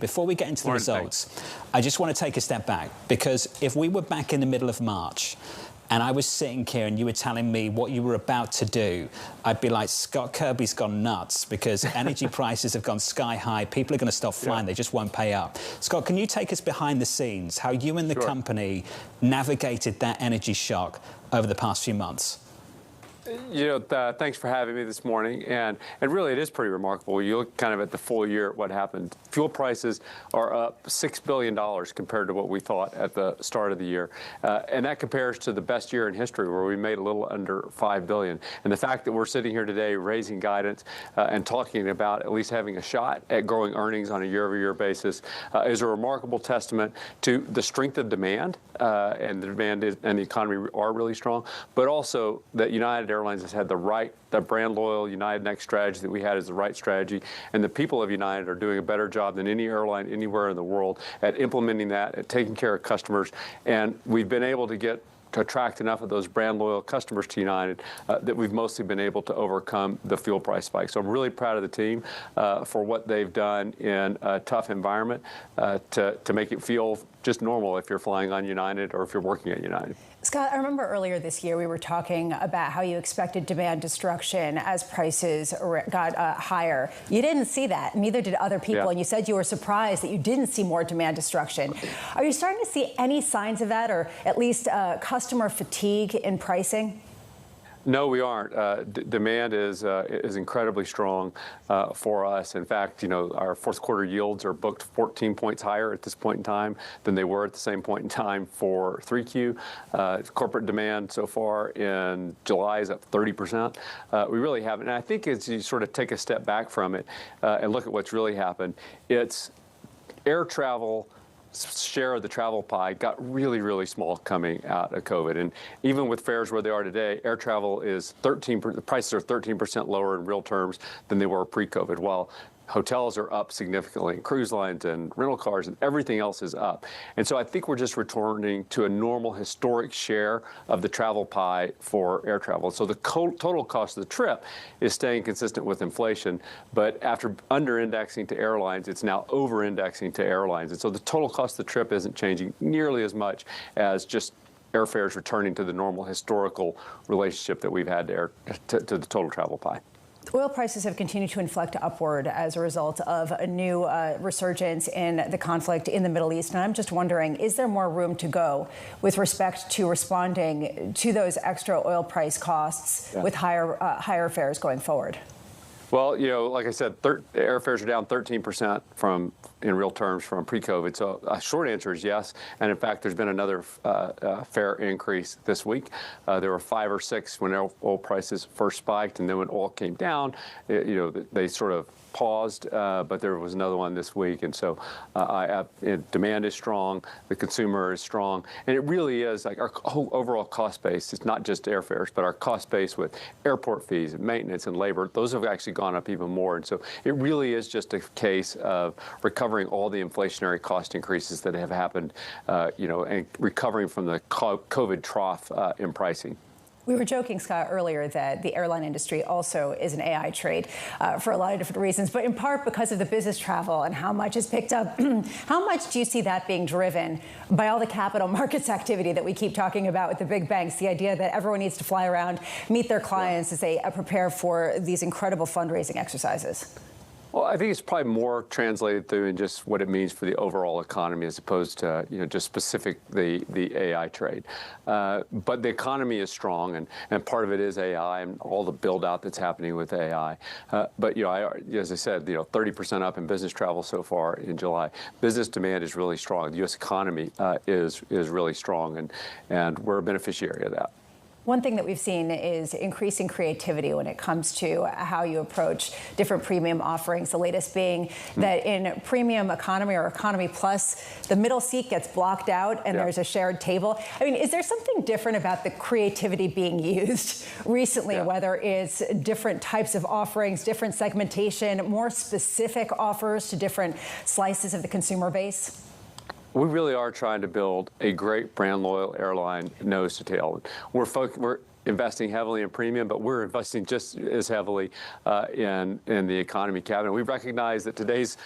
Before we get into the results, I just want to take a step back, because if we were back in the middle of March and I was sitting here and you were telling me what you were about to do, I'd be like, Scott Kirby's gone nuts, because energy prices have gone sky high. People are going to stop flying. They just won't pay up. Scott, can you take us behind the scenes, how you and the company navigated that energy shock over the past few months? Thanks for having me this morning. And really, it is pretty remarkable. You look kind of at the full year, what happened. Fuel prices are up $6 billion compared to what we thought at the start of the year. And that compares to the best year in history, where we made a little under $5 billion. And the fact that we're sitting here today raising guidance and talking about at least having a shot at growing earnings on a year-over-year basis is a remarkable testament to the strength of demand. And the demand and the economy are really strong, but also that United Airlines has had the brand loyal United Next strategy that we had is the right strategy, and the people of United are doing a better job than any airline anywhere in the world at implementing that, at taking care of customers, and we've been able to attract enough of those brand loyal customers to United that we've mostly been able to overcome the fuel price spike. So I'm really proud of the team for what they've done in a tough environment to make it feel just normal if you're flying on United or if you're working at United. Scott, I remember earlier this year we were talking about how you expected demand destruction as prices got higher. You didn't see that, neither did other people, and you said you were surprised that you didn't see more demand destruction. Are you starting to see any signs of that, or at least customer fatigue in pricing? No, we aren't. Demand is incredibly strong for us. In fact, our fourth quarter yields are booked 14 points higher at this point in time than they were at the same point in time for 3Q. Corporate demand so far in July is up 30%. We really haven't. And I think as you sort of take a step back from it and look at what's really happened, it's air travel share of the travel pie got really, really small coming out of COVID. And even with fares where they are today, air travel is the prices are 13% lower in real terms than they were pre-COVID, while hotels are up significantly, and cruise lines and rental cars and everything else is up. And so I think we're just returning to a normal historic share of the travel pie for air travel. So the total cost of the trip is staying consistent with inflation, but after under-indexing to airlines, it's now over-indexing to airlines. And so the total cost of the trip isn't changing nearly as much as just airfares returning to the normal historical relationship that we've had to the total travel pie. Oil prices have continued to inflect upward as a result of a new resurgence in the conflict in the Middle East. And I'm just wondering, is there more room to go with respect to responding to those extra oil price costs with higher fares going forward? Well, like I said, airfares are down 13% in real terms from pre-COVID. So a short answer is yes. And in fact, there's been another fare increase this week. There were 5 or 6 when oil prices first spiked, and then when oil came down, they sort of paused, but there was another one this week. And so demand is strong, the consumer is strong, and it really is like our whole overall cost base. It's not just airfares, but our cost base with airport fees and maintenance and labor, those have actually gone up even more. And so it really is just a case of recovering all the inflationary cost increases that have happened, and recovering from the COVID trough in pricing. We were joking, Scott, earlier that the airline industry also is an AI trade for a lot of different reasons, but in part because of the business travel and how much is picked up. How much do you see that being driven by all the capital markets activity that we keep talking about with the big banks, the idea that everyone needs to fly around, meet their clients as they prepare for these incredible fundraising exercises? Well, I think it's probably more translated through in just what it means for the overall economy as opposed to, just specific the AI trade. But the economy is strong, and part of it is AI and all the build out that's happening with AI. But, as I said, 30% up in business travel so far in July. Business demand is really strong. The U.S. economy is really strong, and we're a beneficiary of that. One thing that we've seen is increasing creativity when it comes to how you approach different premium offerings. The latest being that in premium economy or economy plus, the middle seat gets blocked out and there's a shared table. I mean, is there something different about the creativity being used recently, whether it's different types of offerings, different segmentation, more specific offers to different slices of the consumer base? We really are trying to build a great brand loyal airline nose to tail. investing heavily in premium, but we're investing just as heavily in the economy cabin. We recognize that today's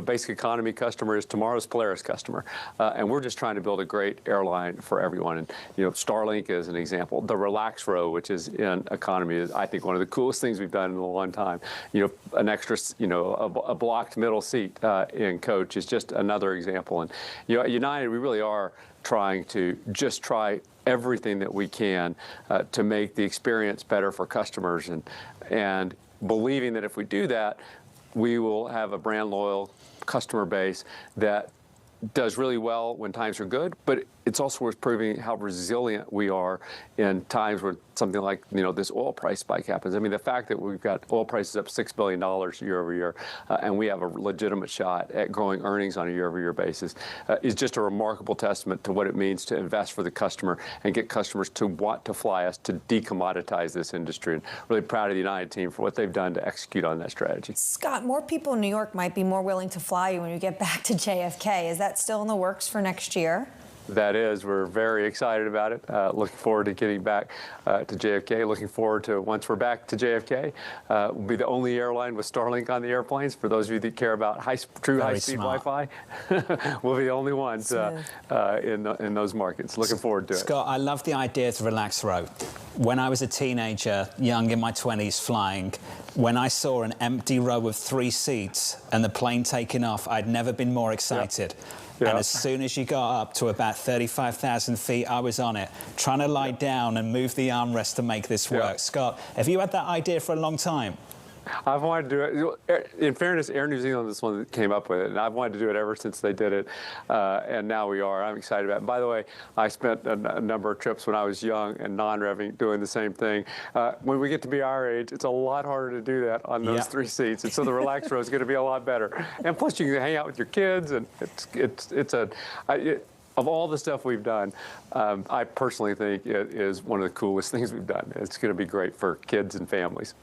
basic economy customer is tomorrow's Polaris customer, and we're just trying to build a great airline for everyone. And Starlink is an example. The Relax Row, which is in economy, is I think one of the coolest things we've done in a long time. An extra, a blocked middle seat in coach is just another example. And at United, we really are trying to just try everything that we can to make the experience better for customers, and believing that if we do that, we will have a brand loyal customer base that does really well when times are good, but it's also worth proving how resilient we are in times where something like this oil price spike happens. I mean, the fact that we've got oil prices up $6 billion year over year, and we have a legitimate shot at growing earnings on a year-over-year basis is just a remarkable testament to what it means to invest for the customer and get customers to want to fly us, to decommoditize this industry. And really proud of the United team for what they've done to execute on that strategy. Scott, more people in New York might be more willing to fly you when you get back to JFK. Is that still in the works for next year? That is. We're very excited about it. Looking forward to getting back to JFK. Looking forward to, once we're back to JFK, we'll be the only airline with Starlink on the airplanes. For those of you that care about true high-speed Wi-Fi, we'll be the only ones in those markets. Looking forward to it. Scott, I love the idea of the Relax Row. When I was a teenager, young in my 20s, flying, when I saw an empty row of 3 seats and the plane taking off, I'd never been more excited. Yep. And as soon as you got up to about 35,000 feet, I was on it, trying to lie down and move the armrest to make this work. Scott, have you had that idea for a long time? I've wanted to do it. In fairness, Air New Zealand is the one that came up with it, and I've wanted to do it ever since they did it, and now we are. I'm excited about it. And by the way, I spent a number of trips when I was young and non-revving doing the same thing. When we get to be our age, it's a lot harder to do that on those 3 seats, and so the Relax Row is going to be a lot better. And plus, you can hang out with your kids, and of all the stuff we've done, I personally think it is one of the coolest things we've done. It's going to be great for kids and families.